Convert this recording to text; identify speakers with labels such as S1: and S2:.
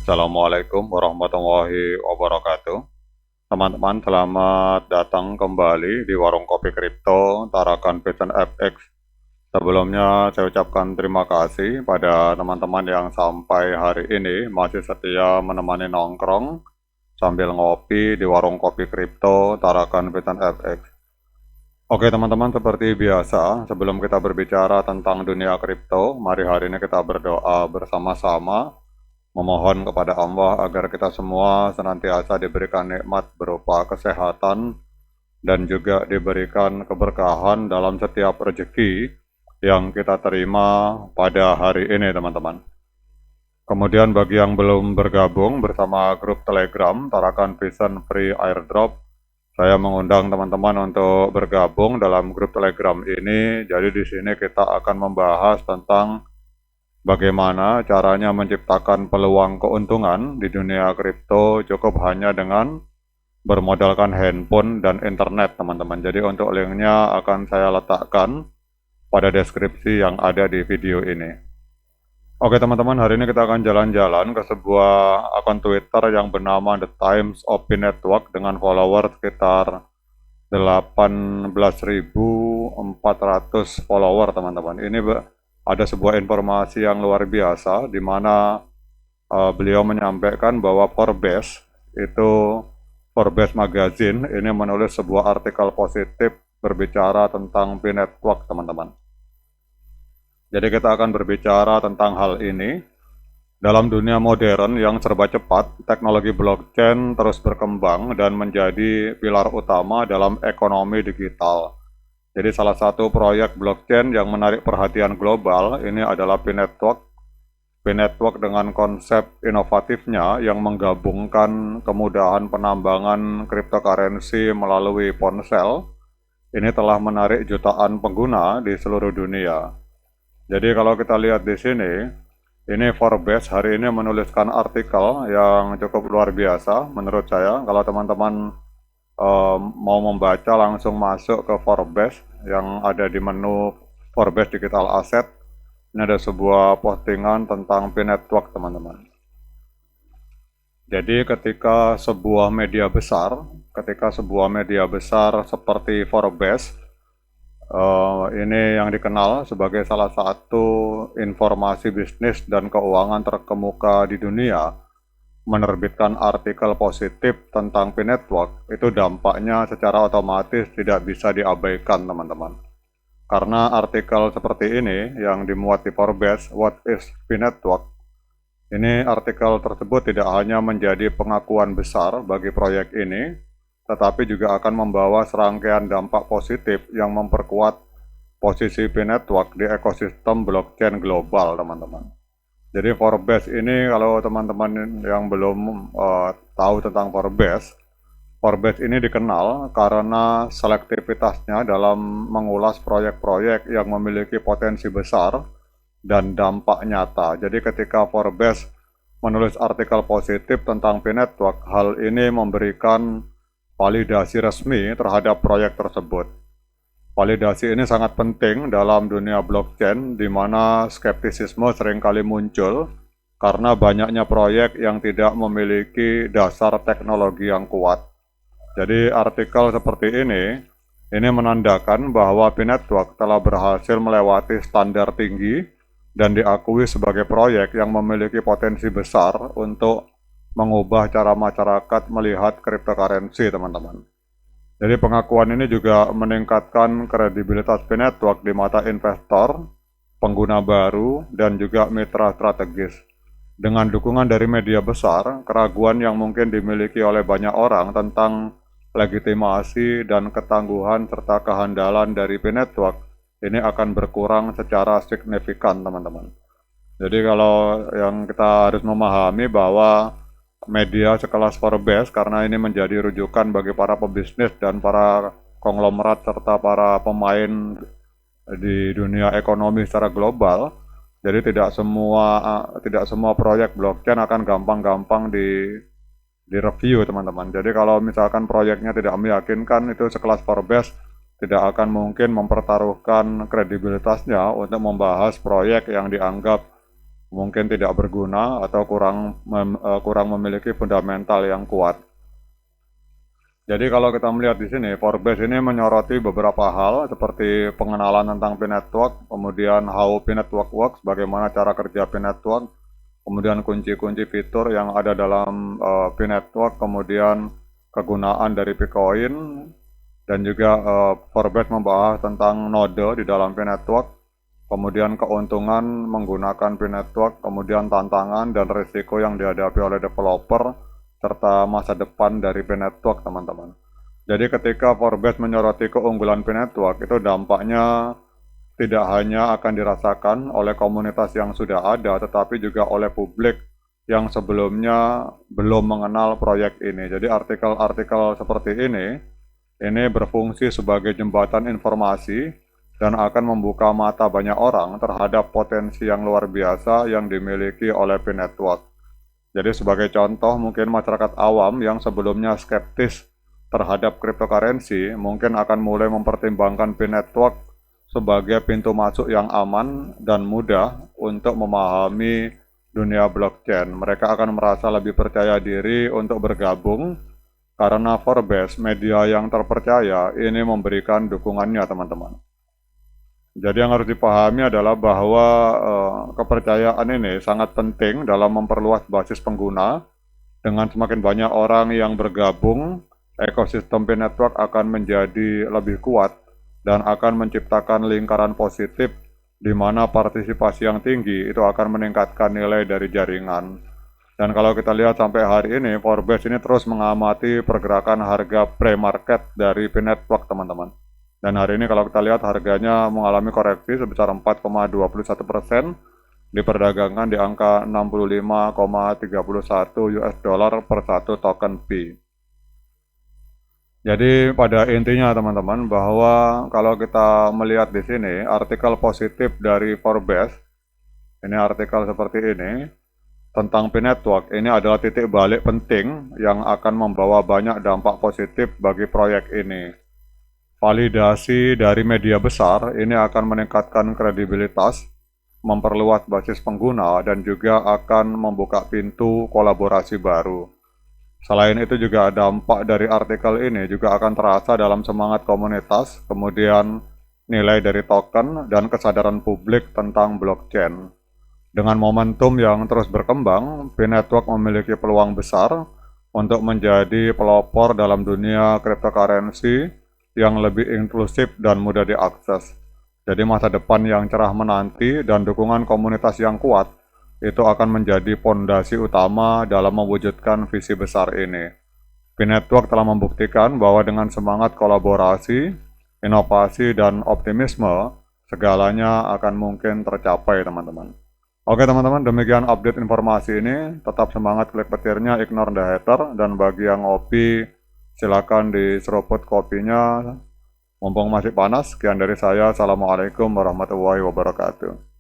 S1: Assalamualaikum warahmatullahi wabarakatuh. Teman-teman, selamat datang kembali di Warung Kopi Kripto Tarakan Vision FX. Sebelumnya saya ucapkan terima kasih pada teman-teman yang sampai hari ini masih setia menemani nongkrong sambil ngopi di Warung Kopi Kripto Tarakan Vision FX. Oke teman-teman, seperti biasa, sebelum kita berbicara tentang dunia kripto, mari hari ini kita berdoa bersama-sama, memohon kepada Allah agar kita semua senantiasa diberikan nikmat berupa kesehatan dan juga diberikan keberkahan dalam setiap rezeki yang kita terima pada hari ini teman-teman. Kemudian bagi yang belum bergabung bersama grup Telegram Tarakan Vision Free Airdrop, saya mengundang teman-teman untuk bergabung dalam grup Telegram ini. Jadi di sini kita akan membahas tentang bagaimana caranya menciptakan peluang keuntungan di dunia kripto cukup hanya dengan bermodalkan handphone dan internet, teman-teman. Jadi untuk linknya akan saya letakkan pada deskripsi yang ada di video ini. Oke teman-teman, hari ini kita akan jalan-jalan ke sebuah akun Twitter yang bernama The Times of P Network dengan follower sekitar 18.400 follower teman-teman. Ini ada sebuah informasi yang luar biasa di mana beliau menyampaikan bahwa Forbes Magazine ini menulis sebuah artikel positif berbicara tentang P Network teman-teman. Jadi kita akan berbicara tentang hal ini. Dalam dunia modern yang serba cepat, teknologi blockchain terus berkembang dan menjadi pilar utama dalam ekonomi digital. Jadi salah satu proyek blockchain yang menarik perhatian global ini adalah P Network. P Network dengan konsep inovatifnya yang menggabungkan kemudahan penambangan cryptocurrency melalui ponsel, ini telah menarik jutaan pengguna di seluruh dunia. Jadi kalau kita lihat di sini, ini Forbes hari ini menuliskan artikel yang cukup luar biasa menurut saya. Kalau teman-teman mau membaca, langsung masuk ke Forbes yang ada di menu Forbes Digital Asset. Ini ada sebuah postingan tentang P Network teman-teman. Jadi ketika sebuah media besar seperti Forbes, ini yang dikenal sebagai salah satu informasi bisnis dan keuangan terkemuka di dunia, menerbitkan artikel positif tentang P Network, itu dampaknya secara otomatis tidak bisa diabaikan teman-teman. Karena artikel seperti ini yang dimuat di Forbes, What is P Network? Ini artikel tersebut tidak hanya menjadi pengakuan besar bagi proyek ini, tetapi juga akan membawa serangkaian dampak positif yang memperkuat posisi P Network di ekosistem blockchain global, teman-teman. Jadi Forbes ini, kalau teman-teman yang belum tahu tentang Forbes ini dikenal karena selektivitasnya dalam mengulas proyek-proyek yang memiliki potensi besar dan dampak nyata. Jadi ketika Forbes menulis artikel positif tentang P Network, hal ini memberikan validasi resmi terhadap proyek tersebut. Validasi ini sangat penting dalam dunia blockchain, di mana skeptisisme seringkali muncul karena banyaknya proyek yang tidak memiliki dasar teknologi yang kuat. Jadi artikel seperti ini menandakan bahwa P Network telah berhasil melewati standar tinggi dan diakui sebagai proyek yang memiliki potensi besar untuk mengubah cara masyarakat melihat cryptocurrency, teman-teman. Jadi pengakuan ini juga meningkatkan kredibilitas P Network di mata investor, pengguna baru, dan juga mitra strategis. Dengan dukungan dari media besar, keraguan yang mungkin dimiliki oleh banyak orang tentang legitimasi dan ketangguhan serta kehandalan dari P Network ini akan berkurang secara signifikan, teman-teman. Jadi kalau yang kita harus memahami bahwa media sekelas Forbes, karena ini menjadi rujukan bagi para pebisnis dan para konglomerat serta para pemain di dunia ekonomi secara global. Jadi tidak semua proyek blockchain akan gampang-gampang di review, teman-teman. Jadi kalau misalkan proyeknya tidak meyakinkan, itu sekelas Forbes tidak akan mungkin mempertaruhkan kredibilitasnya untuk membahas proyek yang dianggap mungkin tidak berguna atau kurang memiliki fundamental yang kuat. Jadi kalau kita melihat di sini, Forbes ini menyoroti beberapa hal seperti pengenalan tentang P-Network, kemudian how P-Network works, bagaimana cara kerja P-Network, kemudian kunci-kunci fitur yang ada dalam P-Network, kemudian kegunaan dari Bitcoin, dan juga Forbes membahas tentang node di dalam P-Network, kemudian keuntungan menggunakan P-Network, kemudian tantangan dan risiko yang dihadapi oleh developer, serta masa depan dari P-Network, teman-teman. Jadi ketika Forbes menyoroti keunggulan P-Network, itu dampaknya tidak hanya akan dirasakan oleh komunitas yang sudah ada, tetapi juga oleh publik yang sebelumnya belum mengenal proyek ini. Jadi artikel-artikel seperti ini berfungsi sebagai jembatan informasi dan akan membuka mata banyak orang terhadap potensi yang luar biasa yang dimiliki oleh P-Network. Jadi sebagai contoh, mungkin masyarakat awam yang sebelumnya skeptis terhadap cryptocurrency mungkin akan mulai mempertimbangkan P-Network sebagai pintu masuk yang aman dan mudah untuk memahami dunia blockchain. Mereka akan merasa lebih percaya diri untuk bergabung karena Forbes, media yang terpercaya, ini memberikan dukungannya, teman-teman. Jadi yang harus dipahami adalah bahwa kepercayaan ini sangat penting dalam memperluas basis pengguna. Dengan semakin banyak orang yang bergabung, ekosistem P-Network akan menjadi lebih kuat dan akan menciptakan lingkaran positif di mana partisipasi yang tinggi itu akan meningkatkan nilai dari jaringan. Dan kalau kita lihat sampai hari ini, Forbes ini terus mengamati pergerakan harga pre-market dari P-Network, teman-teman. Dan hari ini kalau kita lihat harganya mengalami koreksi sebesar 4,21%, diperdagangkan di angka 65,31 US dollar per satu token P. Jadi pada intinya teman-teman bahwa kalau kita melihat di sini artikel positif dari Forbes, ini artikel seperti ini tentang P-Network, ini adalah titik balik penting yang akan membawa banyak dampak positif bagi proyek ini. Validasi dari media besar ini akan meningkatkan kredibilitas, memperluas basis pengguna, dan juga akan membuka pintu kolaborasi baru. Selain itu juga dampak dari artikel ini juga akan terasa dalam semangat komunitas, kemudian nilai dari token, dan kesadaran publik tentang blockchain. Dengan momentum yang terus berkembang, P-Network memiliki peluang besar untuk menjadi pelopor dalam dunia cryptocurrency yang lebih inklusif dan mudah diakses. Jadi masa depan yang cerah menanti dan dukungan komunitas yang kuat itu akan menjadi fondasi utama dalam mewujudkan visi besar ini. P-Network telah membuktikan bahwa dengan semangat kolaborasi, inovasi, dan optimisme, segalanya akan mungkin tercapai, teman-teman. Oke teman-teman, demikian update informasi ini. Tetap semangat, klik petirnya, ignore the hater, dan bagi yang ngopi, silakan diseruput kopinya, mumpung masih panas. Sekian dari saya. Assalamualaikum warahmatullahi wabarakatuh.